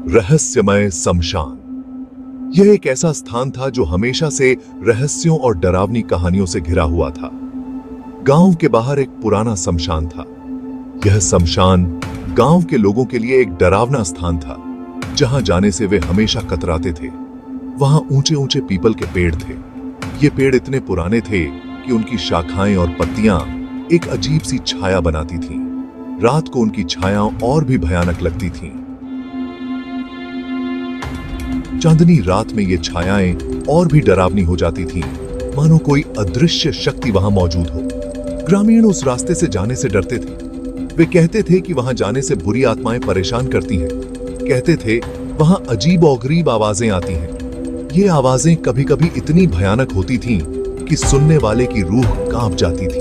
रहस्यमय शमशान। यह एक ऐसा स्थान था जो हमेशा से रहस्यों और डरावनी कहानियों से घिरा हुआ था। गांव के बाहर एक पुराना शमशान था। यह शमशान गांव के लोगों के लिए एक डरावना स्थान था, जहां जाने से वे हमेशा कतराते थे। वहां ऊंचे ऊंचे पीपल के पेड़ थे। ये पेड़ इतने पुराने थे कि उनकी शाखाएं और पत्तियां एक अजीब सी छाया बनाती थीं। रात को उनकी छाया और भी भयानक लगती थीं। चांदनी रात में ये छायाएं और भी डरावनी हो जाती थीं, मानो कोई अदृश्य शक्ति वहां मौजूद हो। ग्रामीण उस रास्ते से जाने से डरते थे। वे कहते थे कि वहां जाने से बुरी आत्माएं परेशान करती हैं। कहते थे वहां अजीब और गरीब आवाजें आती हैं। ये आवाजें कभी कभी इतनी भयानक होती थीं कि सुनने वाले की रूह कांप जाती थी।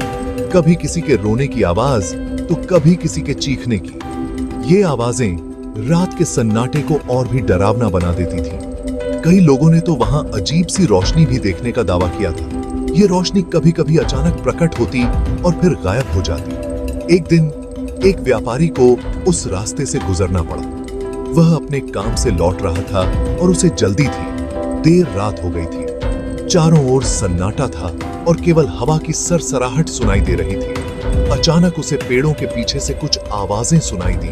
कभी किसी के रोने की आवाज तो कभी किसी के चीखने की। ये आवाजें रात के सन्नाटे को और भी डरावना बना देती थीं। कई लोगों ने तो वहां अजीब सी रोशनी भी देखने का दावा किया था। ये रोशनी कभी कभी अचानक प्रकट होती और फिर गायब हो जाती। एक दिन एक व्यापारी को उस रास्ते से गुजरना पड़ा। वह अपने काम से लौट रहा था और उसे जल्दी थी। देर रात हो गई थी। चारों ओर सन्नाटा था और केवल हवा की सरसराहट सुनाई दे रही थी। अचानक उसे पेड़ों के पीछे से कुछ आवाजें सुनाई दी।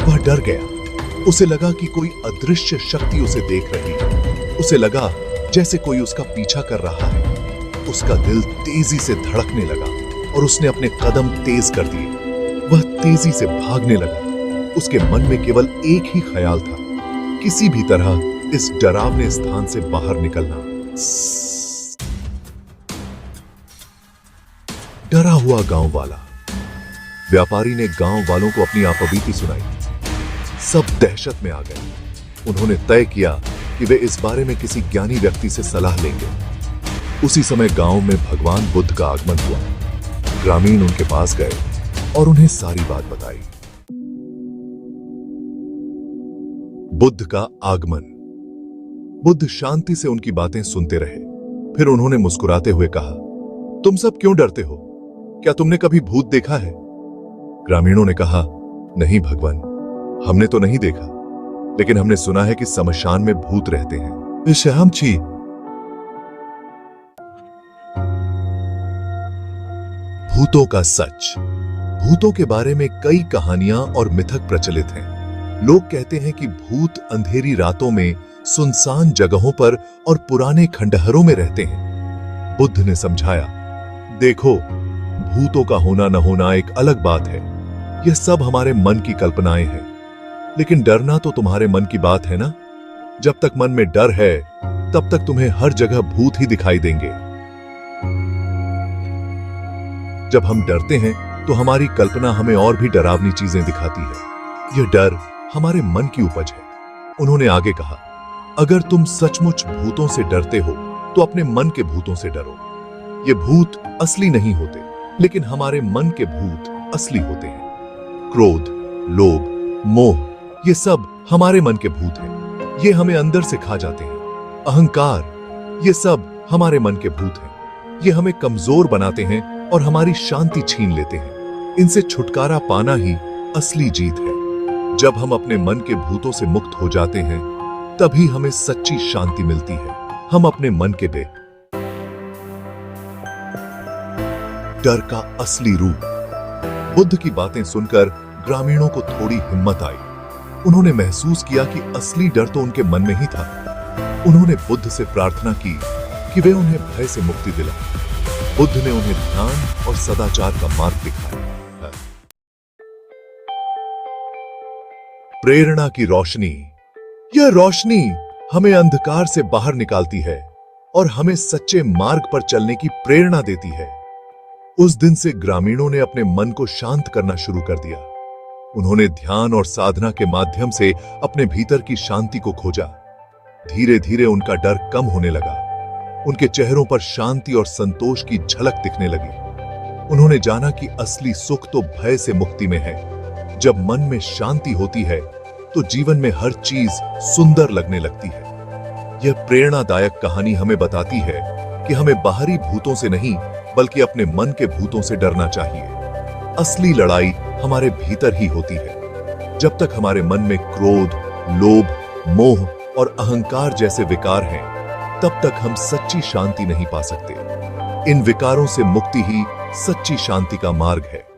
वह डर गया। उसे लगा कि कोई अदृश्य शक्ति उसे देख रही है। उसे लगा जैसे कोई उसका पीछा कर रहा है। उसका दिल तेजी से धड़कने लगा और उसने अपने कदम तेज कर दिए। वह तेजी से भागने लगा। उसके मन में केवल एक ही ख्याल था, किसी भी तरह इस डरावने स्थान से बाहर निकलना। डरा हुआ गांव वाला। व्यापारी ने गांव वालों को अपनी आपबीती सुनाई। सब दहशत में आ गए। उन्होंने तय किया कि वे इस बारे में किसी ज्ञानी व्यक्ति से सलाह लेंगे। उसी समय गांव में भगवान बुद्ध का आगमन हुआ। ग्रामीण उनके पास गए और उन्हें सारी बात बताई। बुद्ध का आगमन। बुद्ध शांति से उनकी बातें सुनते रहे। फिर उन्होंने मुस्कुराते हुए कहा, तुम सब क्यों डरते हो? क्या तुमने कभी भूत देखा है? ग्रामीणों ने कहा, नहीं भगवान, हमने तो नहीं देखा, लेकिन हमने सुना है कि शमशान में भूत रहते हैं। श्याम जी, भूतों का सच। भूतों के बारे में कई कहानियां और मिथक प्रचलित हैं। लोग कहते हैं कि भूत अंधेरी रातों में सुनसान जगहों पर और पुराने खंडहरों में रहते हैं। बुद्ध ने समझाया, देखो, भूतों का होना न होना एक अलग बात है। यह सब हमारे मन की कल्पनाएं हैं। लेकिन डरना तो तुम्हारे मन की बात है ना? जब तक मन में डर है, तब तक तुम्हें हर जगह भूत ही दिखाई देंगे। जब हम डरते हैं तो हमारी कल्पना हमें और भी डरावनी चीजें दिखाती है। यह डर हमारे मन की उपज है। उन्होंने आगे कहा, अगर तुम सचमुच भूतों से डरते हो तो अपने मन के भूतों से डरो। ये भूत असली नहीं होते, लेकिन हमारे मन के भूत असली होते हैं। क्रोध, लोभ, मोह, ये सब हमारे मन के भूत हैं। ये हमें अंदर से खा जाते हैं। अहंकार, ये सब हमारे मन के भूत हैं। ये हमें कमजोर बनाते हैं और हमारी शांति छीन लेते हैं। इनसे छुटकारा पाना ही असली जीत है। जब हम अपने मन के भूतों से मुक्त हो जाते हैं, तभी हमें सच्ची शांति मिलती है। हम अपने मन के डर का असली रूप। बुद्ध की बातें सुनकर ग्रामीणों को थोड़ी हिम्मत आई। उन्होंने महसूस किया कि असली डर तो उनके मन में ही था। उन्होंने बुद्ध से प्रार्थना की कि वे उन्हें भय से मुक्ति दिलाएं। बुद्ध ने उन्हें ध्यान और सदाचार का मार्ग दिखाया। प्रेरणा की रोशनी। यह रोशनी हमें अंधकार से बाहर निकालती है और हमें सच्चे मार्ग पर चलने की प्रेरणा देती है। उस दिन से ग्रामीणों ने अपने मन को शांत करना शुरू कर दिया। उन्होंने ध्यान और साधना के माध्यम से अपने भीतर की शांति को खोजा। धीरे धीरे उनका डर कम होने लगा। उनके चेहरों पर शांति और संतोष की झलक दिखने लगी। उन्होंने जाना कि असली सुख तो भय से मुक्ति में है। जब मन में शांति होती है तो जीवन में हर चीज सुंदर लगने लगती है। यह प्रेरणादायक कहानी हमें बताती है कि हमें बाहरी भूतों से नहीं, बल्कि अपने मन के भूतों से डरना चाहिए। असली लड़ाई हमारे भीतर ही होती है। जब तक हमारे मन में क्रोध, लोभ, मोह और अहंकार जैसे विकार हैं, तब तक हम सच्ची शांति नहीं पा सकते। इन विकारों से मुक्ति ही सच्ची शांति का मार्ग है।